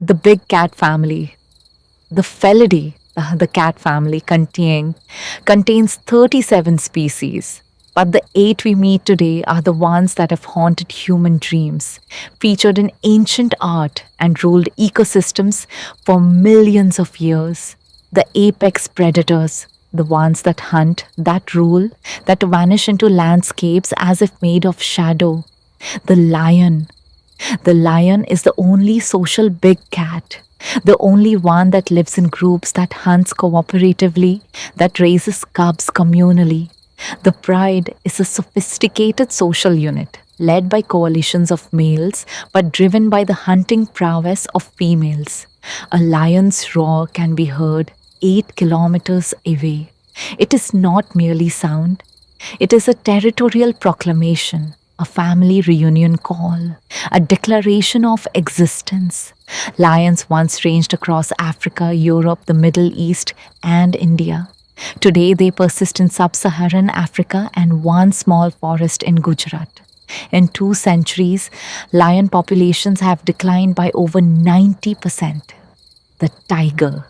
The big cat family, the Felidae, the cat family contains 37 species. But the eight we meet today are the ones that have haunted human dreams, featured in ancient art, and ruled ecosystems for millions of years. The apex predators, the ones that hunt, that rule, that vanish into landscapes as if made of shadow. The lion, the lion is the only social big cat, the only one that lives in groups, that hunts cooperatively, that raises cubs communally. The pride is a sophisticated social unit led by coalitions of males but driven by the hunting prowess of females. A lion's roar can be heard 8 kilometers away. It is not merely sound, it is a territorial proclamation, a family reunion call, a declaration of existence. Lions once ranged across Africa, Europe, the Middle East, and India. Today, they persist in sub Saharan Africa and one small forest in Gujarat. In 2 centuries, lion populations have declined by over 90%. The tiger,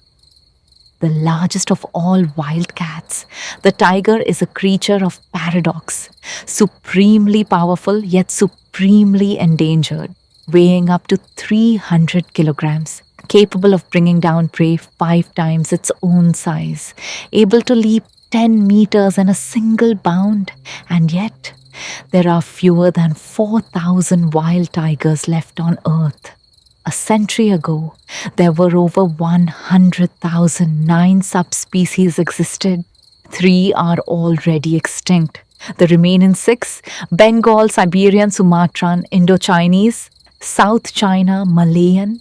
the largest of all wildcats. The tiger is a creature of paradox, supremely powerful yet supremely endangered, weighing up to 300 kilograms, capable of bringing down prey 5 times its own size, able to leap 10 meters in a single bound, and yet there are fewer than 4,000 wild tigers left on Earth. A century ago, there were over 100,000. 9 subspecies existed. 3 are already extinct. The remaining 6, Bengal, Siberian, Sumatran, Indo-Chinese, South China, Malayan,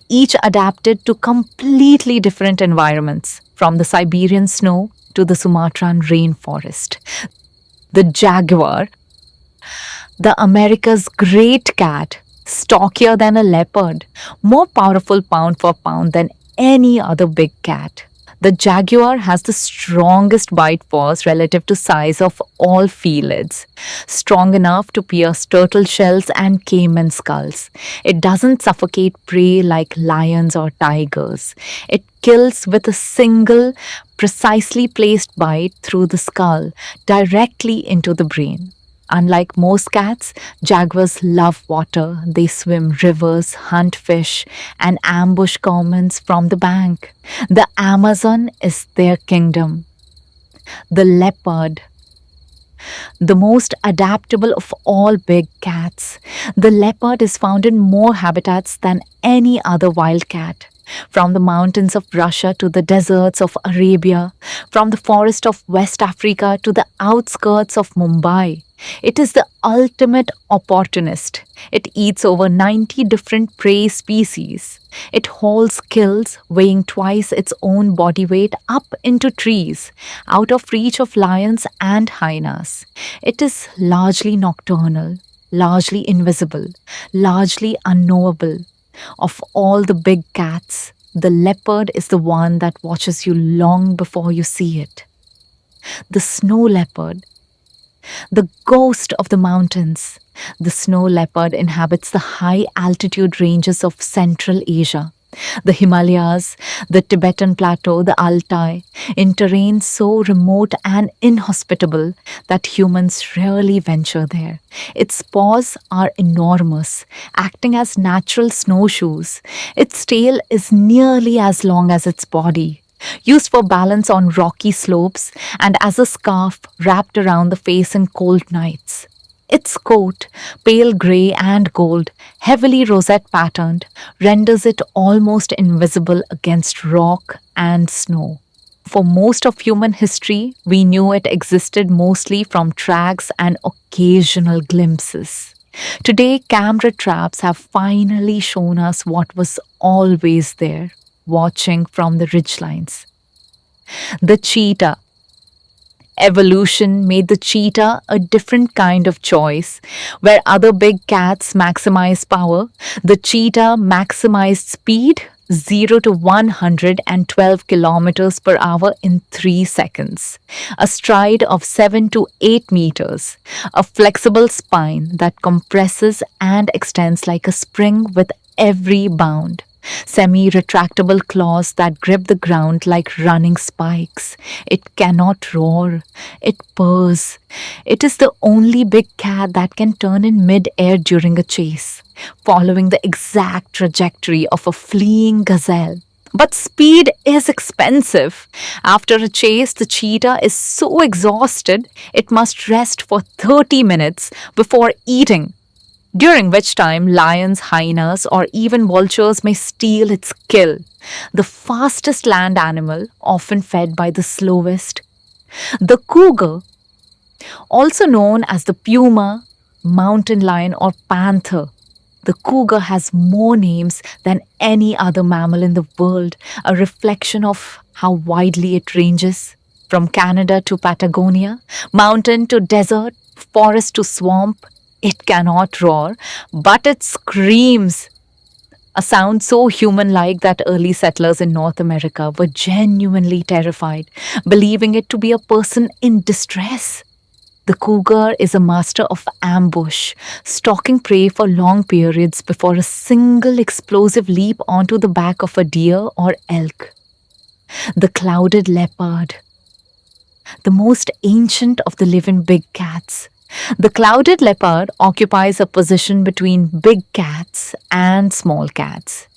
each adapted to completely different environments, from the Siberian snow to the Sumatran rainforest. The jaguar, the America's great cat, stockier than a leopard, more powerful pound for pound than any other big cat. The jaguar has the strongest bite force relative to size of all felids, strong enough to pierce turtle shells and caiman skulls. It doesn't suffocate prey like lions or tigers. It kills with a single, precisely placed bite through the skull, directly into the brain. Unlike most cats, jaguars love water. They swim rivers, hunt fish, and ambush caimans from the bank. The Amazon is their kingdom. The leopard, the most adaptable of all big cats. The leopard is found in more habitats than any other wild cat. From the mountains of Russia to the deserts of Arabia, from the forest of West Africa to the outskirts of Mumbai. It is the ultimate opportunist. It eats over 90 different prey species. It hauls kills, weighing twice its own body weight, up into trees, out of reach of lions and hyenas. It is largely nocturnal, largely invisible, largely unknowable. Of all the big cats, the leopard is the one that watches you long before you see it. The snow leopard, the ghost of the mountains. The snow leopard inhabits the high altitude ranges of Central Asia, the Himalayas, the Tibetan Plateau, the Altai, in terrain so remote and inhospitable that humans rarely venture there. Its paws are enormous, acting as natural snowshoes. Its tail is nearly as long as its body, used for balance on rocky slopes and as a scarf wrapped around the face in cold nights. Its coat, pale grey and gold, heavily rosette patterned, renders it almost invisible against rock and snow. For most of human history, we knew it existed mostly from tracks and occasional glimpses. Today, camera traps have finally shown us what was always there, watching from the ridgelines. The cheetah. Evolution made the cheetah a different kind of choice. Where other big cats maximize power, the cheetah maximized speed 0 to 112 kilometers per hour in 3 seconds, a stride of 7 to 8 meters, a flexible spine that compresses and extends like a spring with every bound. semi-retractable claws that grip the ground like running spikes. It cannot roar. It purrs. It is the only big cat that can turn in mid-air during a chase, following the exact trajectory of a fleeing gazelle. But speed is expensive. After a chase, the cheetah is so exhausted it must rest for 30 minutes before eating, during which time lions, hyenas, or even vultures may steal its kill. The fastest land animal, often fed by the slowest. The cougar, also known as the puma, mountain lion, or panther. The cougar has more names than any other mammal in the world, a reflection of how widely it ranges. From Canada to Patagonia, mountain to desert, forest to swamp, it cannot roar, but it screams. A sound so human like that early settlers in North America were genuinely terrified, believing it to be a person in distress. The cougar is a master of ambush, stalking prey for long periods before a single explosive leap onto the back of a deer or elk. The clouded leopard, the most ancient of the living big cats. The clouded leopard occupies a position between big cats and small cats.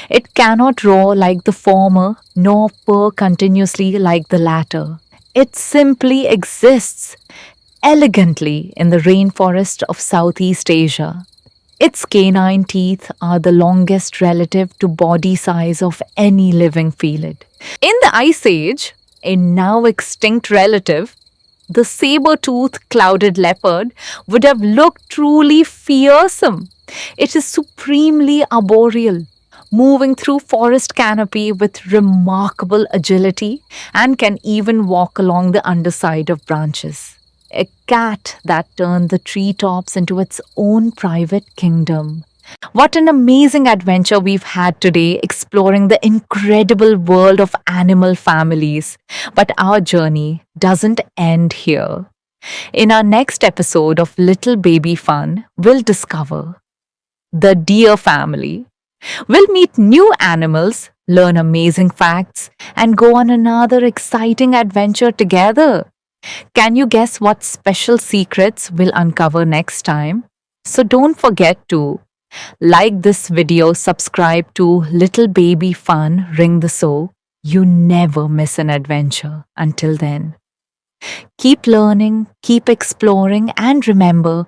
It cannot roar like the former, nor purr continuously like the latter. It simply exists elegantly in the rainforest of Southeast Asia. Its canine teeth are the longest relative to body size of any living felid. In the Ice Age, a now extinct relative, the saber-toothed clouded leopard would have looked truly fearsome. It is supremely arboreal, moving through forest canopy with remarkable agility and can even walk along the underside of branches. A cat that turned the treetops into its own private kingdom. What an amazing adventure we've had today exploring the incredible world of animal families. But our journey doesn't end here. In our next episode of Little Baby Fun, we'll discover the deer family. We'll meet new animals, learn amazing facts, and go on another exciting adventure together. Can you guess what special secrets we'll uncover next time? So don't forget to like this video, subscribe to Little Baby Fun, ring the so you never miss an adventure. Until then, keep learning, keep exploring, and remember,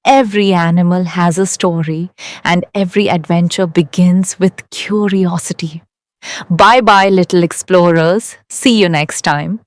every animal has a story and every adventure begins with curiosity. Bye bye, little explorers. See you next time.